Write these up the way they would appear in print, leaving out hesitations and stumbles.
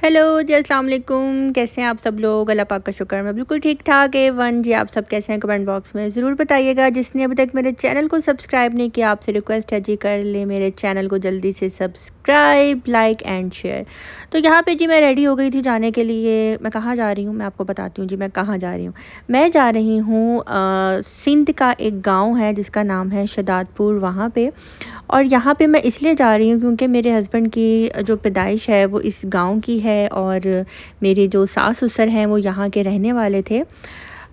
Hello जी, अस्सलाम वालेकुम। कैसे हैं आप सब लोग? अल्लाह पाक का शुक्र मैं बिल्कुल ठीक ठाक है। वन जी, आप सब कैसे हैं? कमेंट बॉक्स में ज़रूर बताइएगा। जिसने अभी तक मेरे चैनल को सब्सक्राइब नहीं किया, आपसे रिक्वेस्ट है जी, कर ले मेरे चैनल को जल्दी से सब्सक्राइब, लाइक एंड शेयर। तो यहाँ पे जी मैं रेडी हो गई थी जाने के लिए। मैं कहाँ जा रही हूँ मैं आपको बताती हूँ जी, मैं कहाँ जा रही हूँ। मैं जा रही हूँ सिंध का एक गाँव है जिसका नाम है शदादपुर, वहाँ पे। और यहाँ पे मैं इसलिए जा रही हूँ क्योंकि मेरे हस्बैंड की जो पैदाइश है वो इस गांव की है, और मेरे जो सास ससुर हैं वो यहाँ के रहने वाले थे।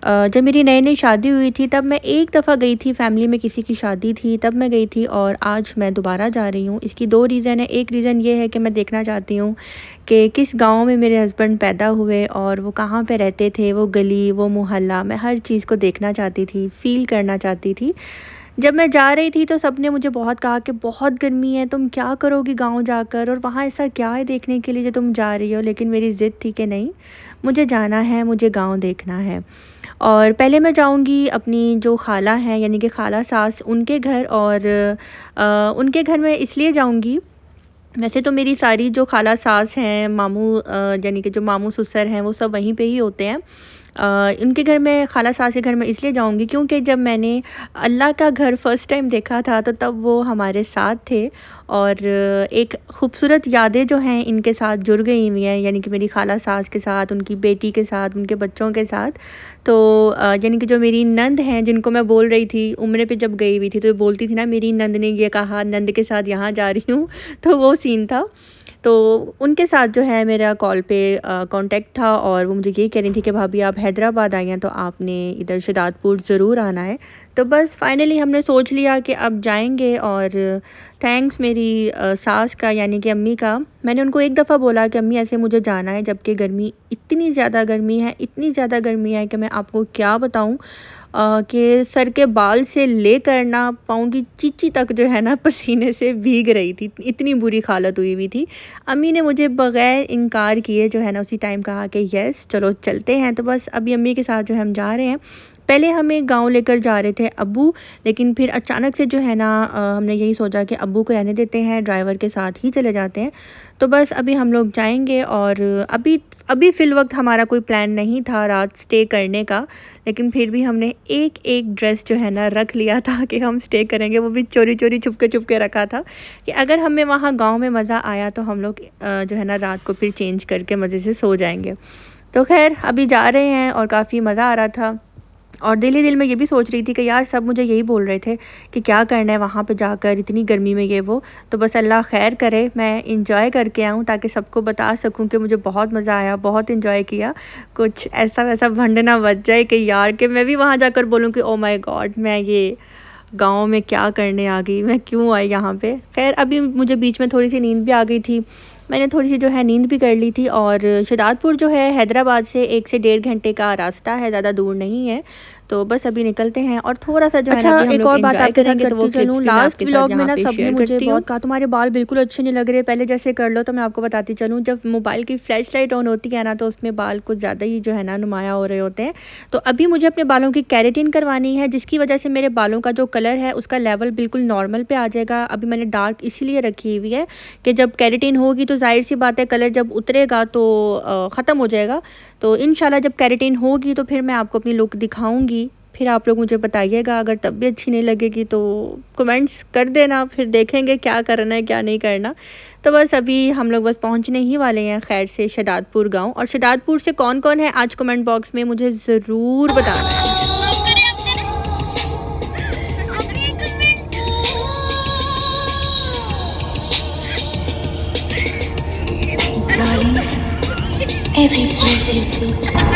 जब मेरी नई नई शादी हुई थी तब मैं एक दफ़ा गई थी, फैमिली में किसी की शादी थी तब मैं गई थी, और आज मैं दोबारा जा रही हूँ। इसकी दो रीज़न है। एक रीज़न ये है कि मैं देखना चाहती हूँ कि किस गांव में मेरे हस्बैंड पैदा हुए और वो कहाँ पे रहते थे, वो गली, वो मोहल्ला, मैं हर चीज़ को देखना चाहती थी, फ़ील करना चाहती थी। जब मैं जा रही थी तो सबने मुझे बहुत कहा कि बहुत गर्मी है, तुम क्या करोगी गांव जाकर, और वहाँ ऐसा क्या है देखने के लिए जो तुम जा रही हो। लेकिन मेरी ज़िद थी कि नहीं, मुझे जाना है, मुझे गांव देखना है। और पहले मैं जाऊंगी अपनी जो खाला हैं, यानी कि खाला सास, उनके घर। और उनके घर में इसलिए जाऊंगी, वैसे तो मेरी सारी जो खाला सास हैं, मामू यानी कि जो मामू ससुर हैं, वो सब वहीं पे ही होते हैं। उनके घर में, खाला सास के घर में इसलिए जाऊंगी क्योंकि जब मैंने अल्लाह का घर फ़र्स्ट टाइम देखा था तो तब वो हमारे साथ थे। और एक ख़ूबसूरत यादें जो हैं इनके साथ जुड़ गई हुई हैं, यानी कि मेरी खाला सास के साथ, उनकी बेटी के साथ, उनके बच्चों के साथ। तो यानी कि जो मेरी नंद हैं जिनको मैं बोल रही थी, उम्र पे जब गई हुई थी तो बोलती थी ना, मेरी नंद ने ये कहा, नंद के साथ यहाँ जा रही हूँ तो वो सीन था। तो उनके साथ जो है मेरा कॉल पे कांटेक्ट था, और वो मुझे यही कह रही थी कि भाभी आप हैदराबाद आई हैं तो आपने इधर शदादपुर ज़रूर आना है। तो बस फाइनली हमने सोच लिया कि अब जाएंगे। और थैंक्स मेरी सास का, यानी कि अम्मी का। मैंने उनको एक दफ़ा बोला कि अम्मी ऐसे मुझे जाना है, जबकि गर्मी, इतनी ज़्यादा गर्मी है, इतनी ज़्यादा गर्मी है कि मैं आपको क्या बताऊँ, कि सर के बाल से लेकर ना पाँव की चींची तक जो है ना पसीने से भीग रही थी, इतनी बुरी हालत हुई हुई थी। अम्मी ने मुझे बग़ैर इनकार किए जो है ना उसी टाइम कहा कि यस चलो चलते हैं। तो बस अभी अम्मी के साथ जो है हम जा रहे हैं। पहले हमें गांव लेकर जा रहे थे अब्बू, लेकिन फिर अचानक से जो है ना हमने यही सोचा कि अब्बू को रहने देते हैं, ड्राइवर के साथ ही चले जाते हैं। तो बस अभी हम लोग जाएंगे। और अभी अभी फ़िल वक्त हमारा कोई प्लान नहीं था रात स्टे करने का, लेकिन फिर भी हमने एक एक ड्रेस जो है ना रख लिया था कि हम स्टे करेंगे। वो भी चोरी चोरी छुपके छुपके रखा था कि अगर हमें वहाँ गांव में मज़ा आया तो हम लोग जो है ना रात को फिर चेंज करके मज़े से सो जाएंगे। तो खैर अभी जा रहे हैं और काफ़ी मज़ा आ रहा था। और दिल ही दिल में ये भी सोच रही थी कि यार सब मुझे यही बोल रहे थे कि क्या करना है वहाँ पे जाकर इतनी गर्मी में, ये वो। तो बस अल्लाह खैर करे, मैं इंजॉय करके आऊँ ताकि सबको बता सकूँ कि मुझे बहुत मज़ा आया, बहुत इंजॉय किया। कुछ ऐसा वैसा भंड ना बच जाए कि यार कि मैं भी वहाँ जाकर बोलूँ कि ओ माय गॉड, मैं ये गाँव में क्या करने आ गई, मैं क्यों आई यहाँ पे। खैर अभी मुझे बीच में थोड़ी सी नींद भी आ गई थी, मैंने थोड़ी सी जो है नींद भी कर ली थी। और शदादपुर जो है हैदराबाद से 1 से 1.5 घंटे का रास्ता है, ज़्यादा दूर नहीं है। तो बस अभी निकलते हैं और थोड़ा सा जो है ना अच्छा, अभी हम एक लोग और बात एंजॉय आपके साथ करेंगे। तो वो करती क्लिप्स चलूँ। भी मैं लास्ट आपके साथ व्लॉग में यहाँ ना पे सबने शेयर मुझे करती हूँ। बहुत कहा तुम्हारे बाल बिल्कुल अच्छे नहीं लग रहे, पहले जैसे कर लो। तो मैं आपको बताती चलूँ, जब मोबाइल की फ्लैश लाइट ऑन होती है ना तो उसमें बाल कुछ ज़्यादा ही जो है ना नुमाया हो रहे होते हैं। तो अभी मुझे अपने बालों की केराटिन करवानी है, जिसकी वजह से मेरे बालों का जो कलर है उसका लेवल बिल्कुल नॉर्मल पे आ जाएगा। अभी मैंने डार्क इसीलिए रखी हुई है कि जब केराटिन होगी तो जाहिर सी बात है कलर जब उतरेगा तो ख़त्म हो जाएगा। तो इंशाल्लाह जब केराटिन होगी तो फिर मैं आपको अपनी लुक दिखाऊंगी। फिर आप लोग मुझे बताइएगा, अगर तब भी अच्छी नहीं लगेगी तो कमेंट्स कर देना, फिर देखेंगे क्या करना है क्या नहीं करना। तो बस अभी हम लोग बस पहुंचने ही वाले हैं खैर से शदादपुर गांव। और शदादपुर से कौन कौन है आज कमेंट बॉक्स में मुझे ज़रूर बताना है। Every place you go.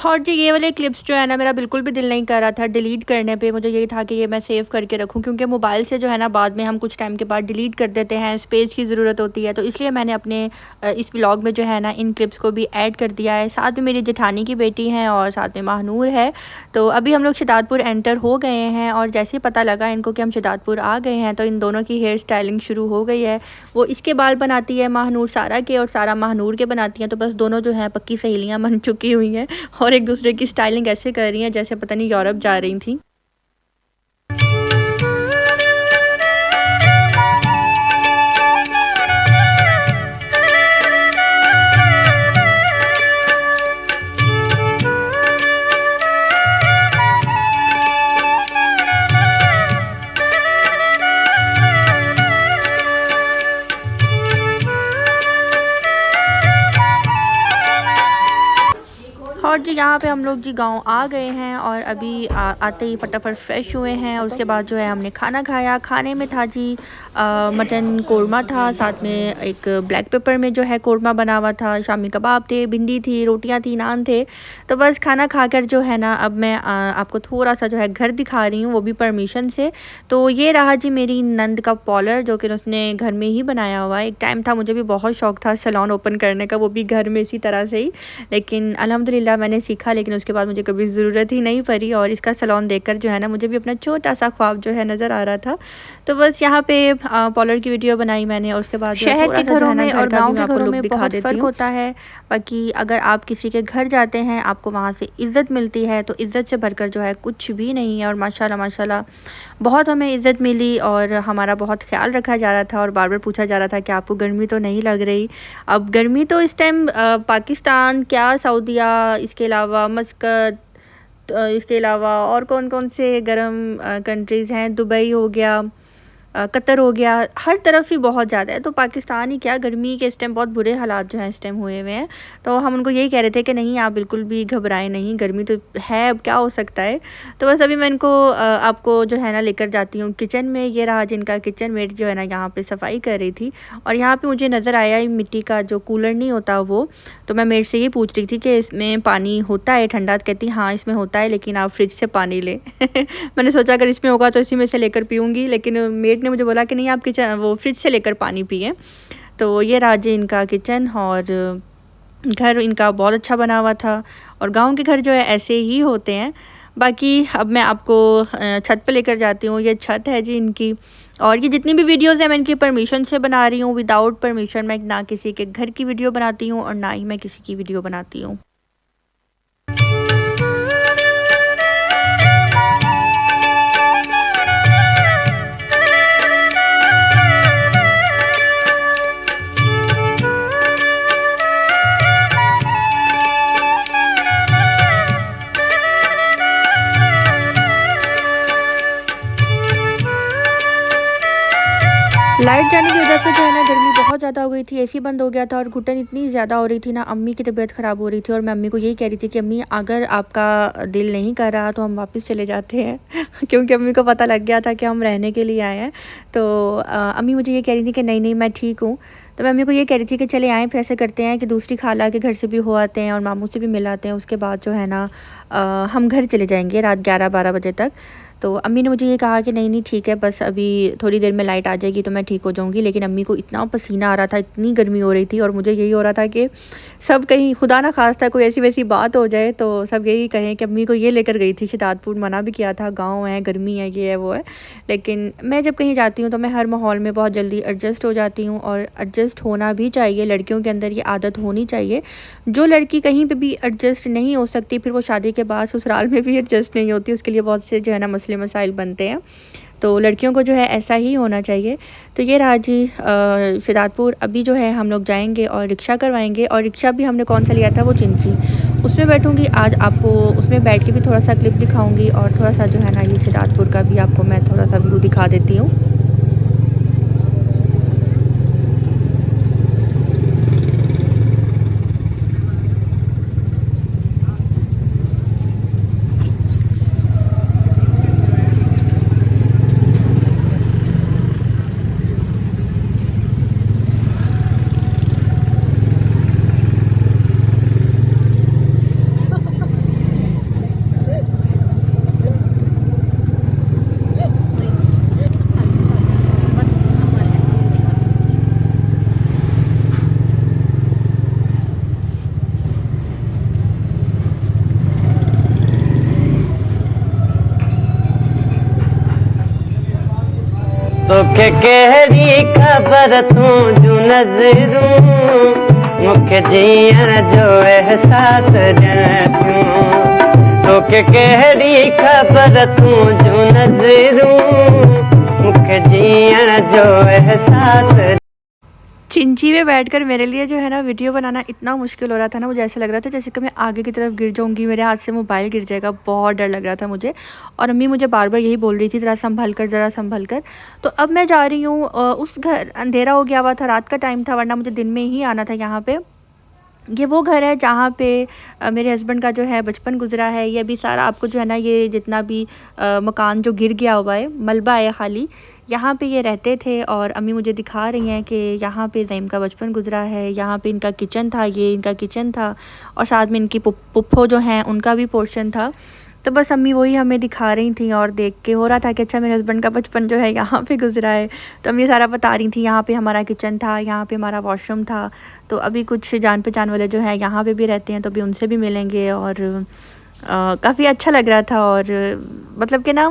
और जी ये वाले क्लिप्स जो है ना मेरा बिल्कुल भी दिल नहीं कर रहा था डिलीट करने पे। मुझे यही था कि ये मैं सेव करके रखूं, क्योंकि मोबाइल से जो है ना बाद में हम कुछ टाइम के बाद डिलीट कर देते हैं, स्पेस की ज़रूरत होती है। तो इसलिए मैंने अपने इस व्लॉग में जो है ना इन क्लिप्स को भी ऐड कर दिया है। साथ में मेरी जेठानी की बेटी हैं और साथ में महानूर है। तो अभी हम लोग शहदादपुर एंटर हो गए हैं और जैसे ही पता लगा इनको कि हम शहदादपुर आ गए हैं तो इन दोनों की हेयर स्टाइलिंग शुरू हो गई है। वो इसके बाल बनाती है महानूर सारा के, और सारा महानूर के बनाती हैं। तो बस दोनों जो हैं पक्की सहेलियाँ बन चुकी हुई हैं और एक दूसरे की स्टाइलिंग ऐसे कर रही हैं जैसे पता नहीं यूरोप जा रही थी। और जी यहाँ पे हम लोग जी गांव आ गए हैं और अभी आते ही फटाफट फ्रेश हुए हैं और उसके बाद जो है हमने खाना खाया। खाने में था जी मटन कोरमा था, साथ में एक ब्लैक पेपर में जो है कोरमा बना हुआ था, शामी कबाब थे, भिंडी थी, रोटियां थी, नान थे। तो बस खाना खाकर जो है ना अब मैं आपको थोड़ा सा जो है घर दिखा रही हूँ, वो भी परमिशन से। तो ये रहा जी मेरी नंद का पॉलर जो कि उसने घर में ही बनाया हुआ है। एक टाइम था मुझे भी बहुत शौक था सैलून ओपन करने का, वो भी घर में इसी तरह से ही, लेकिन अल्हम्दुलिल्लाह मैंने सीखा, लेकिन उसके बाद मुझे कभी ज़रूरत ही नहीं पड़ी। और इसका सैलून देखकर जो है ना मुझे भी अपना छोटा सा ख्वाब जो है नज़र आ रहा था। तो बस यहाँ पे पॉलर की वीडियो बनाई मैंने और उसके बाद शहर के घरों में और गांव के घरों में बहुत फ़र्क होता है। बाकी अगर आप किसी के घर जाते हैं आपको वहाँ से इज़्ज़त मिलती है, तो इज़्ज़त से भरकर जो है कुछ भी नहीं है। और माशाल्लाह माशाल्लाह बहुत हमें इज़्ज़त मिली और हमारा बहुत ख्याल रखा जा रहा था और बार बार पूछा जा रहा था कि आपको गर्मी तो नहीं लग रही। अब गर्मी तो इस टाइम पाकिस्तान क्या सऊदीया, इसके अलावा मस्कत, इसके अलावा और कौन कौन से गर्म कंट्रीज़ हैं, दुबई हो गया, कतर हो गया, हर तरफ ही बहुत ज़्यादा है। तो पाकिस्तान ही क्या, गर्मी के इस टाइम बहुत बुरे हालात जो हैं इस टाइम हुए हुए हैं। तो हम उनको यही कह रहे थे कि नहीं आप बिल्कुल भी घबराएं नहीं, गर्मी तो है, अब क्या हो सकता है। तो बस अभी मैं इनको आपको जो है ना लेकर जाती हूँ किचन में। ये रहा जिनका किचन, मेट जो है ना यहाँ पे सफाई कर रही थी और यहाँ पे मुझे नज़र आया मिट्टी का जो कूलर नहीं होता वो। तो मैं मेट से ये पूछ रही थी कि इसमें पानी होता है ठंडा, तो कहती हाँ इसमें होता है, लेकिन आप फ्रिज से पानी लें। मैंने सोचा अगर इसमें होगा तो इसी में से लेकर पीऊँगी, लेकिन मेट ने मुझे बोला कि नहीं आप किचन वो फ्रिज से लेकर पानी पिए। तो ये राजे इनका किचन और घर इनका बहुत अच्छा बना हुआ था। और गांव के घर जो है ऐसे ही होते हैं। बाकी अब मैं आपको छत पे लेकर जाती हूँ। ये छत है जी इनकी, और ये जितनी भी वीडियोस हैं मैं इनकी परमिशन से बना रही हूँ। विदाउट परमिशन मैं ना किसी के घर की वीडियो बनाती हूँ और ना ही मैं किसी की वीडियो बनाती हूँ। लाइट जाने की वजह से जो है ना गर्मी बहुत ज़्यादा हो गई थी, एसी बंद हो गया था और घुटन इतनी ज़्यादा हो रही थी ना, अम्मी की तबीयत ख़राब हो रही थी। और मैं अम्मी को यही कह रही थी कि अम्मी अगर आपका दिल नहीं कर रहा तो हम वापस चले जाते हैं क्योंकि अम्मी को पता लग गया था कि हम रहने के लिए आए हैं। तो अम्मी मुझे ये कह रही थी कि नहीं नहीं मैं ठीक हूँ। तो मैं अम्मी को ये कह रही थी कि चले आएँ, फिर ऐसे करते हैं कि दूसरी खाला के घर से भी हो आते हैं और मामू से भी मिल आते हैं। उसके बाद जो है ना हम घर चले जाएंगे रात 11-12 बजे तक। तो अम्मी ने मुझे ये कहा कि नहीं नहीं ठीक है, बस अभी थोड़ी देर में लाइट आ जाएगी तो मैं ठीक हो जाऊंगी। लेकिन अम्मी को इतना पसीना आ रहा था, इतनी गर्मी हो रही थी और मुझे यही हो रहा था कि सब कहीं खुदा ना खास्ता कोई ऐसी वैसी बात हो जाए तो सब यही कहें कि अम्मी को ये लेकर गई थी शहदादपुर, मना भी किया था, गाँव है, गर्मी है, ये है वो है। लेकिन मैं जब कहीं जाती हूँ तो मैं हर माहौल में बहुत जल्दी एडजस्ट हो जाती हूँ और एडजस्ट होना भी चाहिए। लड़कियों के अंदर ये आदत होनी चाहिए। जो लड़की कहीं पर भी एडजस्ट नहीं हो सकती फिर वो शादी के बाद ससुराल में भी एडजस्ट नहीं होती, उसके लिए बहुत से जो है ना मसले मसाइल बनते हैं। तो लड़कियों को जो है ऐसा ही होना चाहिए। तो ये रहा जी शहदादपुर। अभी जो है हम लोग जाएंगे और रिक्शा करवाएंगे, और रिक्शा भी हमने कौन सा लिया था, वो चिंची, उसमें बैठूंगी। आज आपको उसमें बैठ के भी थोड़ा सा क्लिप दिखाऊंगी और थोड़ा सा जो है ना ये शहदादपुर का भी आपको मैं थोड़ा सा व्यू दिखा देती हूँ। तोखे कहिड़ी ख़बर तूं जूं नज़रूं मूंखे जीअण जो एहसास ॾियण थियूं तोखे कहिड़ी ख़बर तूं जूं नज़रूं मूंखे जीअण जो एहसास। चिंची में बैठकर मेरे लिए जो है ना वीडियो बनाना इतना मुश्किल हो रहा था ना, मुझे ऐसा लग रहा था जैसे कि मैं आगे की तरफ गिर जाऊंगी, मेरे हाथ से मोबाइल गिर जाएगा, बहुत डर लग रहा था मुझे। और अम्मी मुझे बार बार यही बोल रही थी ज़रा संभल कर, ज़रा संभल कर। तो अब मैं जा रही हूँ उस घर, अंधेरा हो गया हुआ था, रात का टाइम था, वरना मुझे दिन में ही आना था यहाँ पर। ये वो घर है जहाँ पे मेरे हस्बैंड का जो है बचपन गुजरा है। ये अभी सारा आपको जो है ना, ये जितना भी मकान जो गिर गया हुआ है, मलबा है खाली, यहाँ पे ये रहते थे। और अम्मी मुझे दिखा रही हैं कि यहाँ पे ज़ईम का बचपन गुजरा है, यहाँ पे इनका किचन था, ये इनका किचन था, और साथ में इनकी पुप्पो जो हैं उनका भी पोर्शन था। तो बस अम्मी वही हमें दिखा रही थी और देख के हो रहा था कि अच्छा मेरे हस्बैंड का बचपन जो है यहाँ पे गुजरा है। तो अम्मी सारा बता रही थी, यहाँ पे हमारा किचन था, यहाँ पे हमारा वॉशरूम था। तो अभी कुछ जान पहचान वाले जो है यहाँ पे भी रहते हैं, तो अभी उनसे भी मिलेंगे। और काफ़ी अच्छा लग रहा था। और मतलब कि ना,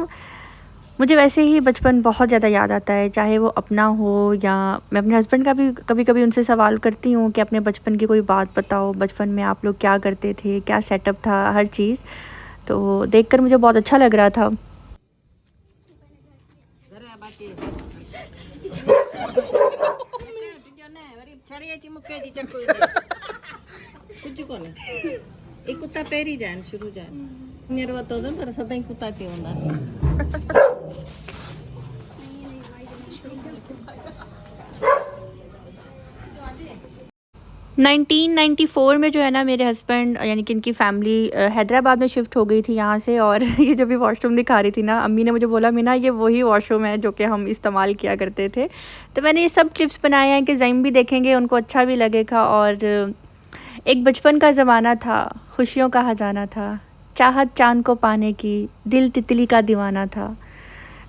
मुझे वैसे ही बचपन बहुत ज़्यादा याद आता है, चाहे वो अपना हो या मैं अपने हस्बैंड का भी कभी कभी उनसे सवाल करती हूँ कि अपने बचपन की कोई बात बताओ, बचपन में आप लोग क्या करते थे, क्या सेटअप था, हर चीज़। तो देखकर मुझे बहुत अच्छा लग रहा था। कुत्ता पेरी जान शुरू जान निर्वतो पर सदा कुत्ता के होना 1994 में जो है ना, मेरे हस्बैंड यानी कि इनकी फ़ैमिली हैदराबाद में शिफ्ट हो गई थी यहाँ से। और ये जो भी वॉशरूम दिखा रही थी ना, अम्मी ने मुझे बोला, मीना ये वही वॉशरूम है जो कि हम इस्तेमाल किया करते थे। तो मैंने ये सब क्लिप्स बनाए हैं कि ज़ईम भी देखेंगे, उनको अच्छा भी लगेगा। और एक बचपन का ज़माना था, खुशियों का ख़जाना था, चाहत चाँद को पाने की, दिल तितली का दीवाना था।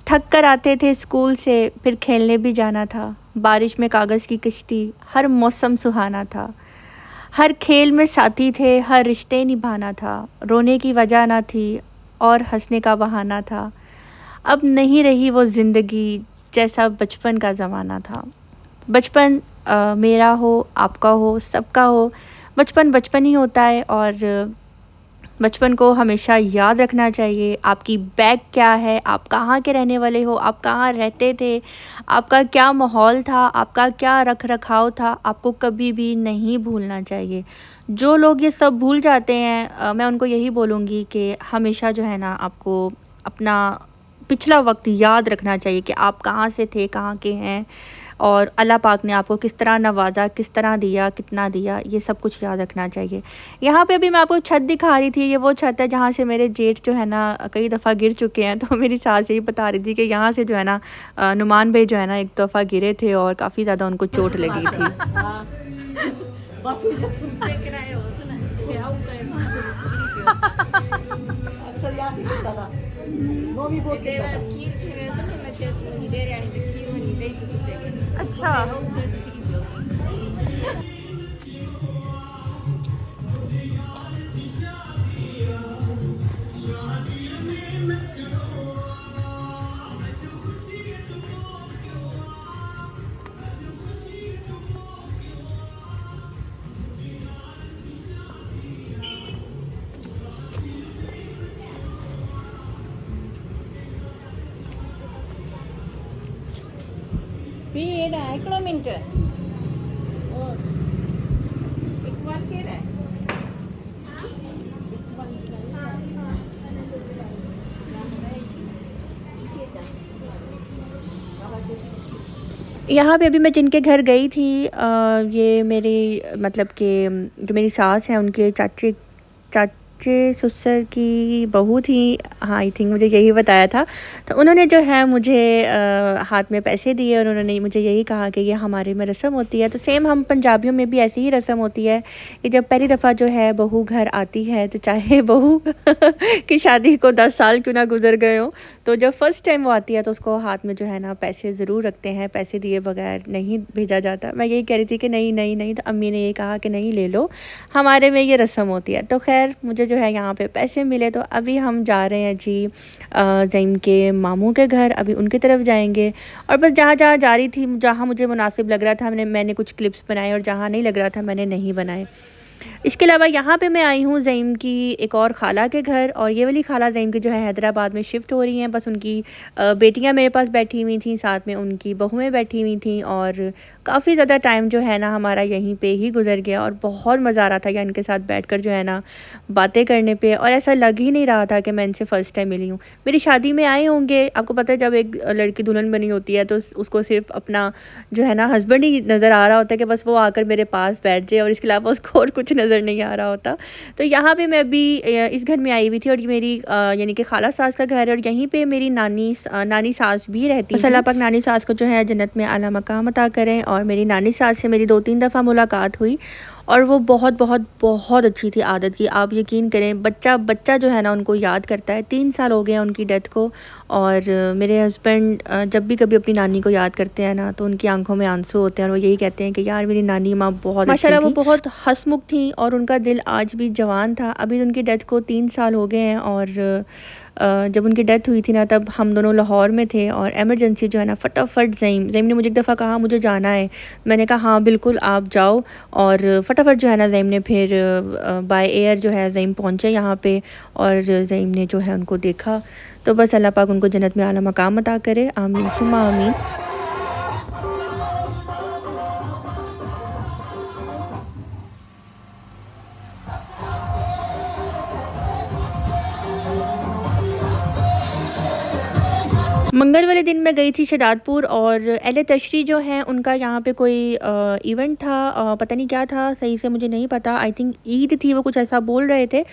थक कर आते थे स्कूल से, फिर खेलने भी जाना था। बारिश में कागज़ की किश्ती, हर मौसम सुहाना था। हर खेल में साथी थे, हर रिश्ते निभाना था। रोने की वजह ना थी और हंसने का बहाना था। अब नहीं रही वो ज़िंदगी जैसा बचपन का ज़माना था। बचपन मेरा हो, आपका हो, सबका हो। बचपन बचपन ही होता है और बचपन को हमेशा याद रखना चाहिए। आपकी बैग क्या है, आप कहाँ के रहने वाले हो, आप कहाँ रहते थे, आपका क्या माहौल था, आपका क्या रख रखाव था, आपको कभी भी नहीं भूलना चाहिए। जो लोग ये सब भूल जाते हैं, मैं उनको यही बोलूँगी कि हमेशा जो है ना, आपको अपना पिछला वक्त याद रखना चाहिए कि आप कहाँ से थे, कहाँ के हैं, और अल्लाह पाक ने आपको किस तरह नवाजा, किस तरह दिया, कितना दिया, ये सब कुछ याद रखना चाहिए। यहाँ पे अभी मैं आपको छत दिखा रही थी, ये वो छत है जहाँ से मेरे जेठ जो है ना कई दफ़ा गिर चुके हैं। तो मेरी सास यही बता रही थी कि यहाँ से जो है ना नुमान भाई जो है ना एक दफ़ा गिरे थे और काफ़ी ज़्यादा उनको चोट लगी थी। अच्छा, मिनट यहाँ पे अभी मैं जिनके घर गई थी, ये मेरी मतलब कि जो मेरी सास है उनके चाचे ससुर की बहू थी। हाँ, आई थिंक मुझे यही बताया था। तो उन्होंने जो है मुझे हाथ में पैसे दिए और उन्होंने मुझे यही कहा कि ये हमारे में रस्म होती है। तो सेम हम पंजाबियों में भी ऐसी ही रस्म होती है कि जब पहली दफ़ा जो है बहू घर आती है, तो चाहे बहू की शादी को 10 साल क्यों ना गुजर गए हो, तो जब फ़र्स्ट टाइम वो आती है तो उसको हाथ में जो है ना पैसे ज़रूर रखते हैं, पैसे दिए बगैर नहीं भेजा जाता। मैं यही कह रही थी कि नहीं नहीं नहीं, तो अम्मी ने ये कहा कि नहीं ले लो, हमारे में ये रस्म होती है। तो खैर मुझे जो है यहाँ पे पैसे मिले, तो अभी हम जा रहे हैं जी ज़ईम के मामू के घर, अभी उनकी तरफ जाएंगे। और बस जहाँ जहाँ जा रही थी, जहाँ मुझे मुनासिब लग रहा था मैंने कुछ क्लिप्स बनाए, और जहाँ नहीं लग रहा था मैंने नहीं बनाए। इसके अलावा यहाँ पे मैं आई हूँ ज़ईम की एक और ख़ाला के घर, और ये वाली ख़ाला ज़ईम की जो है हैदराबाद में शिफ्ट हो रही हैं। बस उनकी बेटियाँ मेरे पास बैठी हुई थी, साथ में उनकी बहुएँ बैठी हुई थी, और काफ़ी ज़्यादा टाइम जो है ना हमारा यहीं पे ही गुजर गया, और बहुत मज़ा आ रहा था या इनके साथ बैठकर जो है ना बातें करने पे। और ऐसा लग ही नहीं रहा था कि मैं इनसे फ़र्स्ट टाइम मिली हूँ। मेरी शादी में आए होंगे, आपको पता है जब एक लड़की दुल्हन बनी होती है तो उसको सिर्फ अपना जो है ना हस्बैंड ही नज़र आ रहा होता है कि बस वो आकर मेरे पास बैठ जाए, और इसके अलावा उसको और कुछ नज़र नहीं आ रहा होता। तो यहाँ पे मैं अभी इस घर में आई हुई थी, और ये मेरी यानी कि खाला सास का घर है, और यहीं पे मेरी नानी सास भी रहती है। अल्लाह पाक नानी सास को जो है जन्नत में आला मकाम अता करें। और मेरी नानी सास से मेरी 2-3 दफ़ा मुलाकात हुई, और वो बहुत बहुत बहुत अच्छी थी आदत की। आप यकीन करें, बच्चा जो है ना उनको याद करता है। 3 साल हो गए हैं उनकी डेथ को, और मेरे हस्बैंड जब भी कभी अपनी नानी को याद करते हैं ना तो उनकी आंखों में आंसू होते हैं, और वो यही कहते हैं कि यार मेरी नानी माँ बहुत माशाल्लाह वो बहुत हंसमुख थी, और उनका दिल आज भी जवान था। अभी उनकी डेथ को 3 साल हो गए हैं, और जब उनकी डेथ हुई थी ना तब हम दोनों लाहौर में थे, और एमरजेंसी जो है ना फटाफट ज़ईम ने मुझे एक दफ़ा कहा मुझे जाना है। मैंने कहा हाँ बिल्कुल आप जाओ, और फटाफट जो है ना ज़ईम ने फिर बाय एयर जो है ज़ईम पहुँचे यहाँ पे, और ज़ईम ने जो है उनको देखा। तो बस अल्लाह पाक उनको जन्नत में आला मकाम अता करे, आमीन सुम्मा आमीन। मंगल वाले दिन मैं गई थी शदादपुर, और अहले तशरी जो हैं उनका यहाँ पे कोई इवेंट था, पता नहीं क्या था, सही से मुझे नहीं पता। आई थिंक ईद थी, वो कुछ ऐसा बोल रहे थे।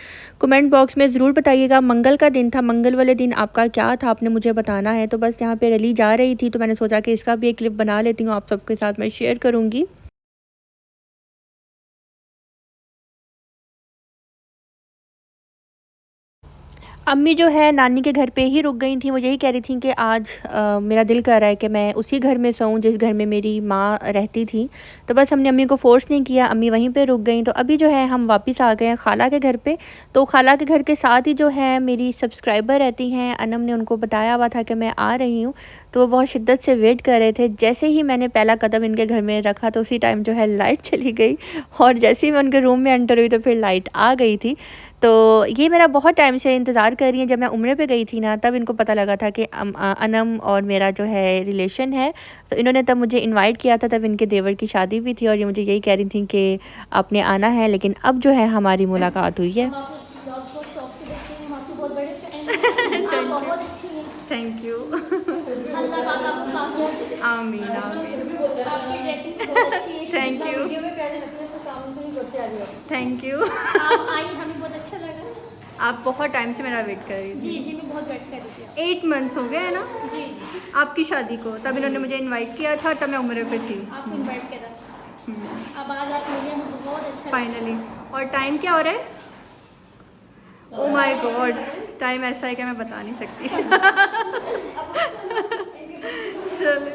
कमेंट बॉक्स में ज़रूर बताइएगा मंगल का दिन था, मंगल वाले दिन आपका क्या था, आपने मुझे बताना है। तो बस यहाँ पे रैली जा रही थी, तो मैंने सोचा कि इसका भी एक क्लिप बना लेती हूँ, आप सबके साथ मैं शेयर करूँगी। अम्मी जो है नानी के घर पे ही रुक गई थी। वो यही कह रही थी कि आज मेरा दिल कर रहा है कि मैं उसी घर में सोऊं जिस घर में मेरी माँ रहती थी। तो बस हमने अम्मी को फ़ोर्स नहीं किया, अम्मी वहीं पे रुक गई। तो अभी जो है हम वापस आ गए हैं खाला के घर पे। तो खाला के घर के साथ ही जो है मेरी सब्सक्राइबर रहती हैं, अनम ने उनको बताया हुआ था कि मैं आ रही हूँ, तो वो बहुत शिद्दत से वेट कर रहे थे। जैसे ही मैंने पहला कदम इनके घर में रखा तो उसी टाइम जो है लाइट चली गई, और जैसे ही मैं उनके रूम में एंटर हुई तो फिर लाइट आ गई थी। तो ये मेरा बहुत टाइम से इंतज़ार कर रही हैं। जब मैं उम्रे पे गई थी ना तब इनको पता लगा था कि अनम और मेरा जो है रिलेशन है, तो इन्होंने तब मुझे इनवाइट किया था। तब इनके देवर की शादी भी थी, और ये मुझे यही कह रही थी कि आपने आना है। लेकिन अब जो है हमारी मुलाकात हुई है। Thank you. आमीन आमीन। Thank you thank you. आप आई, हमें बहुत अच्छा लगा। आप बहुत टाइम से मेरा वेट कर रही थी। जी मैं बहुत वेट कर रही थी। 8 मंथ्स हो गए हैं ना जी आपकी शादी को। तब इन्होंने मुझे इनवाइट किया था, तब मैं उम्र पे थी। आपको इनवाइट किया था। अब आज आप मिले, हमें बहुत अच्छा फाइनली। और टाइम क्या हो रहा है? ओह माय गॉड, टाइम ऐसा है कि मैं बता नहीं सकती। चलो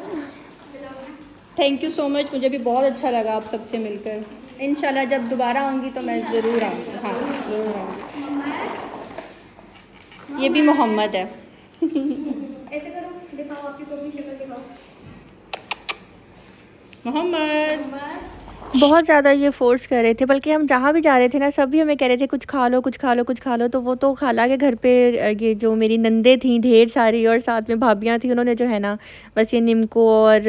थैंक यू सो मच, मुझे भी बहुत अच्छा लगा आप सबसे मिलकर। इंशाल्लाह जब दोबारा आऊँगी तो मैं ज़रूर आऊँगी। हाँ ज़रूर आऊँगी। ये भी मोहम्मद है। ऐसे करो, दिखाओ आपकी पूरी शक्ल दिखाओ। मोहम्मद बहुत ज़्यादा ये फ़ोर्स कर रहे थे, बल्कि हम जहाँ भी जा रहे थे ना सभी हमें कह रहे थे कुछ खा लो कुछ खा लो कुछ खा लो। तो वो तो खाला के घर पे ये जो मेरी नंदे थी ढेर सारी, और साथ में भाभियाँ थी, उन्होंने जो है ना बस ये निम्को और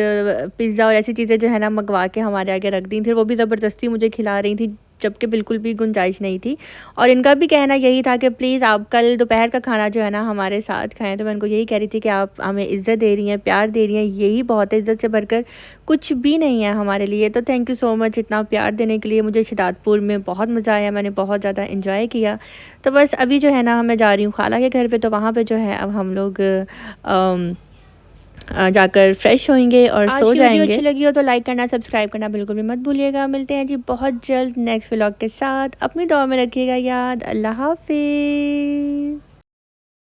पिज़्ज़ा और ऐसी चीज़ें जो है ना मंगवा के हमारे आगे रख दी थी। वो भी ज़बरदस्ती मुझे खिला रही थी, जबकि बिल्कुल भी गुंजाइश नहीं थी। और इनका भी कहना यही था कि प्लीज़ आप कल दोपहर का खाना जो है ना हमारे साथ खाएं। तो मैं उनको यही कह रही थी कि आप हमें इज़्ज़त दे रही हैं, प्यार दे रही हैं, यही बहुत है, इज़्ज़त से बढ़कर कुछ भी नहीं है हमारे लिए। तो थैंक यू सो मच इतना प्यार देने के लिए। मुझे शदादपुर में बहुत मज़ा आया, मैंने बहुत ज़्यादा इंजॉय किया। तो बस अभी जो है ना मैं जा रही हूँ खाला के घर पर, तो वहाँ पर जो है अब हम लोग जाकर फ्रेश होंगे और सो जाएंगे। वीडियो अच्छी लगी हो तो लाइक करना, सब्सक्राइब करना बिल्कुल भी मत भूलिएगा। मिलते हैं जी बहुत जल्द नेक्स्ट व्लॉग के साथ। अपनी दुआ में रखिएगा याद। अल्लाह हाफिज़।